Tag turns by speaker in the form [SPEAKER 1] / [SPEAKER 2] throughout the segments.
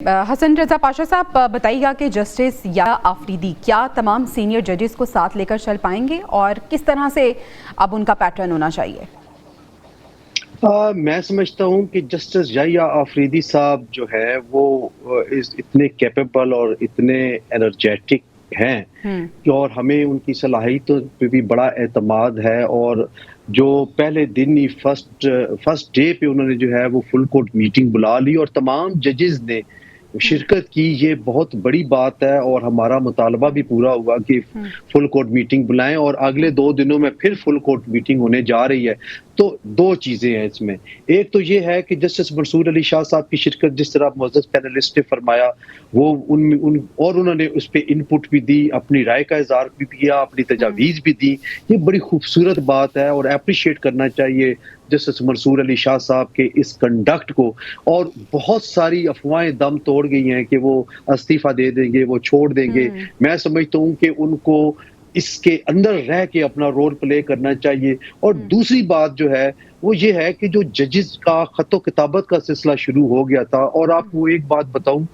[SPEAKER 1] حسن رضا پاشا صاحب بتائیے گا کہ جسٹس یا آفریدی کیا تمام سینئر ججز کو ساتھ لے کر چل پائیں گے اور کس طرح سے اب ان کا پیٹرن ہونا چاہیے؟
[SPEAKER 2] میں سمجھتا ہوں کہ جسٹس یا آفریدی صاحب جو ہے وہ اتنے کیپیبل اور اتنے انرجیٹک ہیں اور ہمیں ان کی صلاحیتوں پہ بھی بڑا اعتماد ہے، اور جو پہلے دن ہی فرسٹ ڈے پہ انہوں نے جو ہے وہ فل کورٹ میٹنگ بلا لی اور تمام ججز نے شرکت کی. یہ بہت بڑی بات ہے اور ہمارا مطالبہ بھی پورا ہوا کہ فل کورٹ میٹنگ بلائیں، اور اگلے 2 دنوں میں پھر فل کورٹ میٹنگ ہونے جا رہی ہے. تو 2 چیزیں ہیں اس میں. ایک تو یہ ہے کہ جسٹس منصور علی شاہ صاحب کی شرکت، جس طرح معزز پینلسٹ نے فرمایا، وہ اور انہوں نے اس پہ ان پٹ بھی دی، اپنی رائے کا اظہار بھی کیا، اپنی تجاویز بھی دی. یہ بڑی خوبصورت بات ہے اور اپریشیٹ کرنا چاہیے جسٹس منصور علی شاہ صاحب کے اس کنڈکٹ کو. اور بہت ساری افواہیں دم توڑ گئی ہیں کہ وہ استعفیٰ دے دیں گے، وہ چھوڑ دیں گے. میں سمجھتا ہوں کہ ان کو اس کے اندر رہ کے اپنا رول پلے کرنا چاہیے. اور دوسری بات جو ہے وہ یہ ہے کہ جو ججز کا خط و کتابت کا سلسلہ شروع ہو گیا تھا، اور آپ کو ایک بات بتاؤں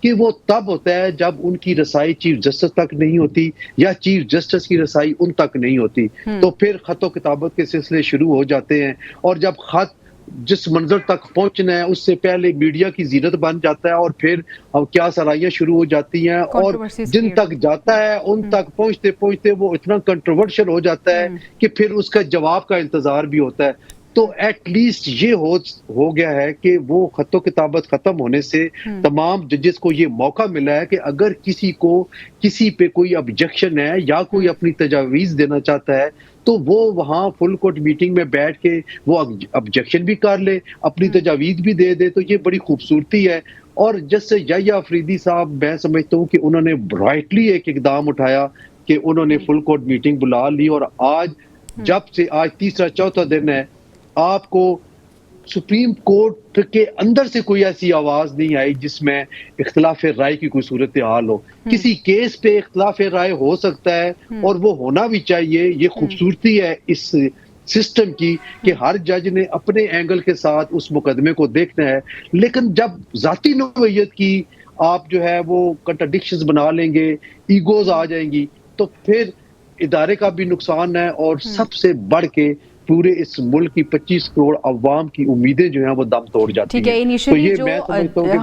[SPEAKER 2] کہ وہ تب ہوتا ہے جب ان کی رسائی چیف جسٹس تک نہیں ہوتی یا چیف جسٹس کی رسائی ان تک نہیں ہوتی، تو پھر خط و کتابت کے سلسلے شروع ہو جاتے ہیں. اور جب خط جس منظر تک پہنچنا ہے اس سے پہلے میڈیا کی زینت بن جاتا ہے، اور پھر کیا سرائیاں شروع ہو جاتی ہیں، اور جن تک جاتا ہے ان تک پہنچتے پہنچتے وہ اتنا کنٹروورشل ہو جاتا ہے کہ پھر اس کا جواب کا انتظار بھی ہوتا ہے. تو ایٹ لیسٹ یہ ہو گیا ہے کہ وہ خط و کتابت ختم ہونے سے تمام ججز کو یہ موقع ملا ہے کہ اگر کسی پہ کوئی آبجیکشن ہے یا کوئی اپنی تجاویز دینا چاہتا ہے تو وہ وہاں فل کورٹ میٹنگ میں بیٹھ کے وہ آبجیکشن بھی کر لے، اپنی تجاویز بھی دے دے. تو یہ بڑی خوبصورتی ہے. اور جسٹس یا آفریدی صاحب، میں سمجھتا ہوں کہ انہوں نے برائٹلی ایک اقدام اٹھایا کہ انہوں نے فل کورٹ میٹنگ بلا لی. اور آج تیسرا چوتھا دن ہے، آپ کو سپریم کورٹ کے اندر سے کوئی ایسی آواز نہیں آئی جس میں اختلاف رائے کی کوئی صورتحال ہو. کسی کیس پہ اختلاف رائے ہو سکتا ہے اور وہ ہونا بھی چاہیے. یہ خوبصورتی ہے اس سسٹم کی کہ ہر جج نے اپنے اینگل کے ساتھ اس مقدمے کو دیکھنا ہے. لیکن جب ذاتی نوعیت کی آپ جو ہے وہ کنٹرڈکشنز بنا لیں گے، ایگوز آ جائیں گی، تو پھر ادارے کا بھی نقصان ہے، اور سب سے بڑھ کے پورے اس ملک کی 25 کروڑ عوام کی امیدیں جو ہیں وہ دم توڑ جاتی ہیں.
[SPEAKER 1] ٹھیک ہے، انیشلی جو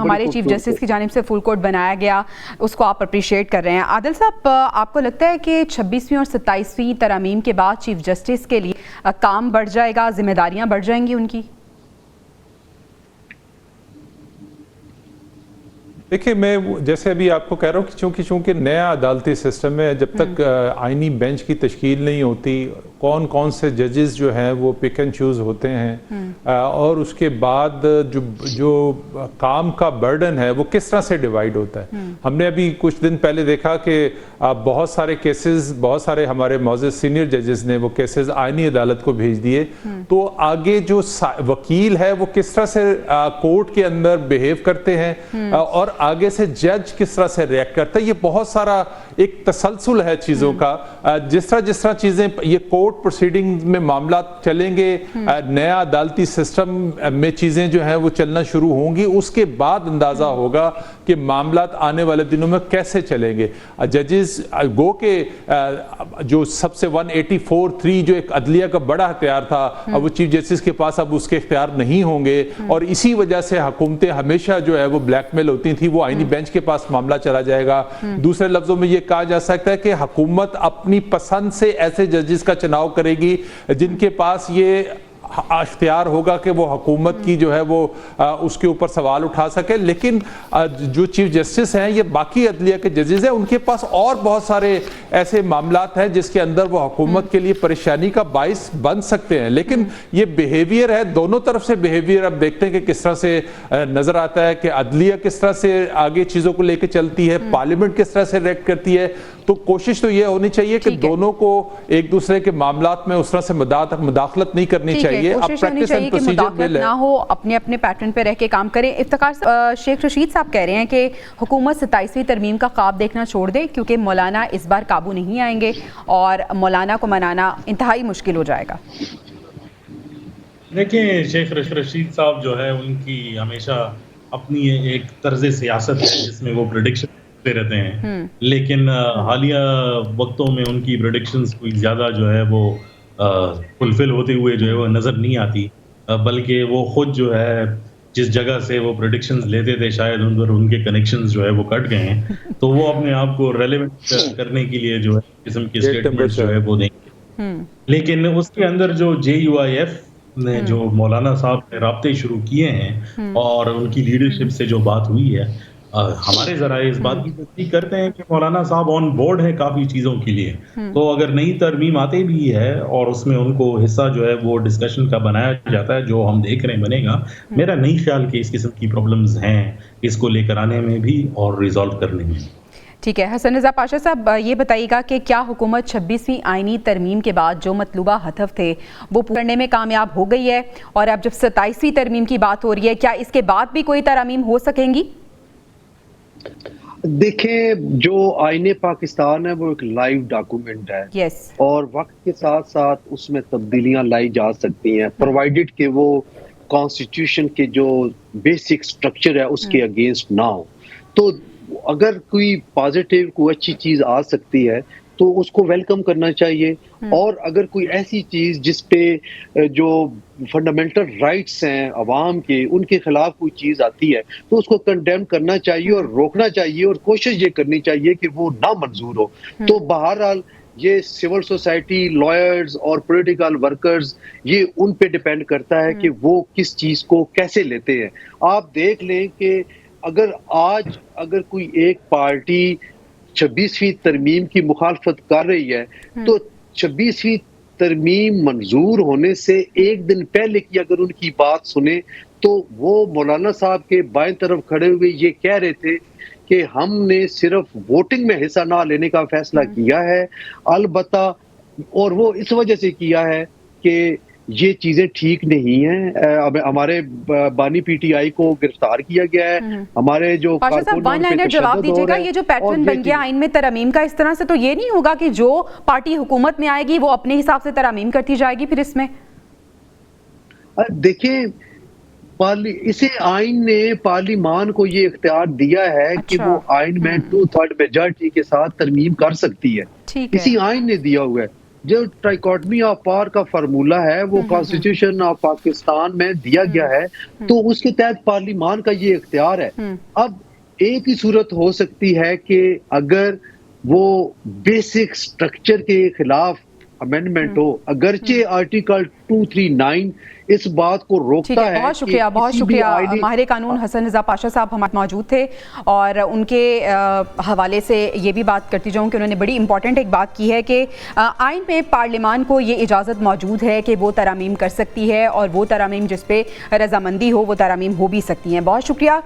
[SPEAKER 1] ہمارے چیف جسٹس کی جانب سے فل کورٹ بنایا گیا اس کو آپ اپریشیٹ کر رہے ہیں. عادل صاحب، آپ کو لگتا ہے کہ 26ویں اور 27ویں ترامیم کے بعد چیف جسٹس کے لیے کام بڑھ جائے گا، ذمہ داریاں بڑھ جائیں گی ان کی؟
[SPEAKER 3] دیکھیں، میں جیسے ابھی آپ کو کہہ رہا ہوں کہ چونکہ نیا عدالتی سسٹم ہے، جب تک آئینی بینچ کی تشکیل نہیں ہوتی، کون سے ججز جو ہیں وہ پک اینڈ چوز ہوتے ہیں، اور اس کے بعد جو کام کا برڈن ہے وہ کس طرح سے ڈیوائیڈ ہوتا ہے. ہم نے ابھی کچھ دن پہلے دیکھا کہ بہت سارے ہمارے معزز سینئر ججز نے وہ کیسز آئینی عدالت کو بھیج دیے. تو آگے جو وکیل ہے وہ کس طرح سے کورٹ کے اندر بیہیو کرتے ہیں اور آگے سے جج کس طرح سے ریئیکٹ کرتا ہے، یہ بہت سارا ایک تسلسل ہے چیزوں کا. جس طرح چیزیں یہ کورٹ پروسیڈنگ میں معاملات چلیں گے، نیا عدالتی سسٹم میں چیزیں جو ہیں وہ چلنا شروع ہوں گی، اس کے بعد اندازہ ہوگا کہ معاملات آنے والے دنوں میں کیسے چلیں گے. ججز گو کہ جو سب سے 184(3) جو ایک عدلیہ کا بڑا ہتھیار تھا، اب وہ چیف جسٹس کے پاس اب اس کے اختیار نہیں ہوں گے، اور اسی وجہ سے حکومتیں ہمیشہ جو ہے وہ بلیک میل ہوتی تھی، وہ آئینی بینچ کے پاس معاملہ چلا جائے گا. دوسرے لفظوں میں یہ کہا جا سکتا ہے کہ حکومت اپنی پسند سے ایسے ججز کا چناؤ کرے گی جن کے پاس یہ اختیار ہوگا کہ وہ حکومت کی جو ہے وہ اس کے اوپر سوال اٹھا سکے. لیکن جو چیف جسٹس ہیں، یہ باقی عدلیہ کے ججز ہیں، ان کے پاس اور بہت سارے ایسے معاملات ہیں جس کے اندر وہ حکومت کے لیے پریشانی کا باعث بن سکتے ہیں. لیکن یہ بیہیویئر ہے، دونوں طرف سے بیہیویئر اب دیکھتے ہیں کہ کس طرح سے نظر آتا ہے کہ عدلیہ کس طرح سے آگے چیزوں کو لے کے چلتی ہے، پارلیمنٹ کس طرح سے ریئیکٹ کرتی ہے. تو کوشش تو یہ ہونی چاہیے کہ دونوں کو ایک دوسرے کے معاملات میں اس طرح سے مداخلت نہیں کرنی چاہیے.
[SPEAKER 1] کوشش ہونی چاہیے کہ مداخلت نہ ہو، اپنے پیٹرن پہ رہ کے کام کریں. افتخار شیخ رشید صاحب کہہ رہے ہیں کہ حکومت 27ویں ترمیم کا خواب دیکھنا چھوڑ دے کیونکہ مولانا اس بار قابو نہیں آئیں گے اور مولانا کو منانا انتہائی مشکل ہو جائے گا.
[SPEAKER 4] دیکھیں، شیخ رشید صاحب جو ہے ان کی ہمیشہ اپنی ایک طرز سیاست ہے جس میں وہ پریڈکشن کرتے رہتے ہیں، لیکن حالیہ وقتوں میں ان کی پریڈکشنز کوئی زیادہ جو ہے وہ فلفل ہوتے ہوئے جو ہے وہ نظر نہیں آتی، بلکہ وہ خود جو ہے جس جگہ سے وہ پریڈکشنز لیتے تھے شاید ان کے کنیکشنز جو ہے وہ کٹ گئے ہیں، تو وہ اپنے آپ کو ریلیونٹ کرنے کے لیے جو ہے قسم کے اسٹیٹمنٹس جو ہے وہ دیں گے. لیکن اس کے اندر جو JUIF نے جو مولانا صاحب نے رابطے شروع کیے ہیں اور ان کی لیڈرشپ سے جو بات ہوئی ہے، ہمارے ذرائع اس بات کی تصدیق کرتے ہیں کہ مولانا صاحب آن بورڈ ہے کافی چیزوں کے لیے. تو اگر نئی ترمیم آتی بھی ہے اور اس میں ان کو حصہ جو ہے وہ ڈسکشن کا بنایا جاتا ہے جو ہم دیکھ رہے ہیں بنے گا، میرا نہیں خیال کہ اس قسم کی پرابلمز ہیں اس کو لے کر آنے میں بھی اور ریزالو کرنے میں.
[SPEAKER 1] ٹھیک ہے. حسن رضا پاشا صاحب یہ بتائیے گا کہ کیا حکومت 26ویں آئینی ترمیم کے بعد جو مطلوبہ ہدف تھے وہ پورا کرنے میں کامیاب ہو گئی ہے، اور اب جب 27ویں ترمیم کی بات ہو رہی ہے کیا اس کے بعد بھی کوئی ترامیم ہو سکیں گی؟
[SPEAKER 2] دیکھیں، جو آئین پاکستان ہے وہ ایک لائیو ڈاکومنٹ ہے، اور وقت کے ساتھ ساتھ اس میں تبدیلیاں لائی جا سکتی ہیں، پرووائڈڈ کہ وہ کانسٹیٹیوشن کے جو بیسک سٹرکچر ہے اس کے اگینسٹ نہ ہو. تو اگر کوئی پازیٹیو کوئی اچھی چیز آ سکتی ہے تو اس کو ویلکم کرنا چاہیے، اور اگر کوئی ایسی چیز جس پہ جو فنڈامنٹل رائٹس ہیں عوام کے ان کے خلاف کوئی چیز آتی ہے تو اس کو کنڈیم کرنا چاہیے اور روکنا چاہیے، اور کوشش یہ کرنی چاہیے کہ وہ نہ منظور ہو. تو بہرحال یہ سول سوسائٹی، لائرز اور پولیٹیکل ورکرز، یہ ان پہ ڈیپینڈ کرتا ہے کہ وہ کس چیز کو کیسے لیتے ہیں. آپ دیکھ لیں کہ اگر کوئی ایک پارٹی 26ویں ترمیم کی مخالفت کر رہی ہے تو 26ویں ترمیم منظور ہونے سے ایک دن پہلے کی اگر ان کی بات سنیں تو وہ مولانا صاحب کے بائیں طرف کھڑے ہوئے یہ کہہ رہے تھے کہ ہم نے صرف ووٹنگ میں حصہ نہ لینے کا فیصلہ کیا ہے، البتہ اور وہ اس وجہ سے کیا ہے کہ یہ چیزیں ٹھیک نہیں ہیں. ہمارے بانی PTI کو گرفتار کیا گیا ہے، ہمارے جو
[SPEAKER 1] پاشا صاحب ون لائنر جواب دیجیے گا، یہ جو پیٹرن بن گیا آئین میں ترامیم کا، اس طرح سے تو یہ نہیں ہوگا کہ جو پارٹی حکومت میں آئے گی وہ اپنے حساب سے ترامیم کرتی جائے گی پھر اس میں؟
[SPEAKER 2] دیکھیں، اسے آئین نے پارلیمان کو یہ اختیار دیا ہے کہ وہ آئین میں 2/3 میجارٹی کے ساتھ ترمیم کر سکتی ہے، اسی آئین نے دیا ہوا ہے. جو ٹرائیکاٹمی آف پاور کا فارمولہ ہے وہ کانسٹیٹیوشن آف پاکستان میں دیا گیا ہے، تو اس کے تحت پارلیمان کا یہ اختیار ہے. اب ایک ہی صورت ہو سکتی ہے کہ اگر وہ بیسک سٹرکچر کے خلاف امینڈمنٹ ہو، اگرچہ آرٹیکل 239 اس بات کو روکتا ہے.
[SPEAKER 1] بہت شکریہ ماہر قانون حسن رضا پاشا صاحب ہمارے موجود تھے، اور ان کے حوالے سے یہ بھی بات کرتی جاؤں کہ انہوں نے بڑی امپورٹنٹ ایک بات کی ہے کہ آئین میں پارلیمان کو یہ اجازت موجود ہے کہ وہ ترامیم کر سکتی ہے، اور وہ ترامیم جس پہ رضامندی ہو وہ ترامیم ہو بھی سکتی ہیں. بہت شکریہ.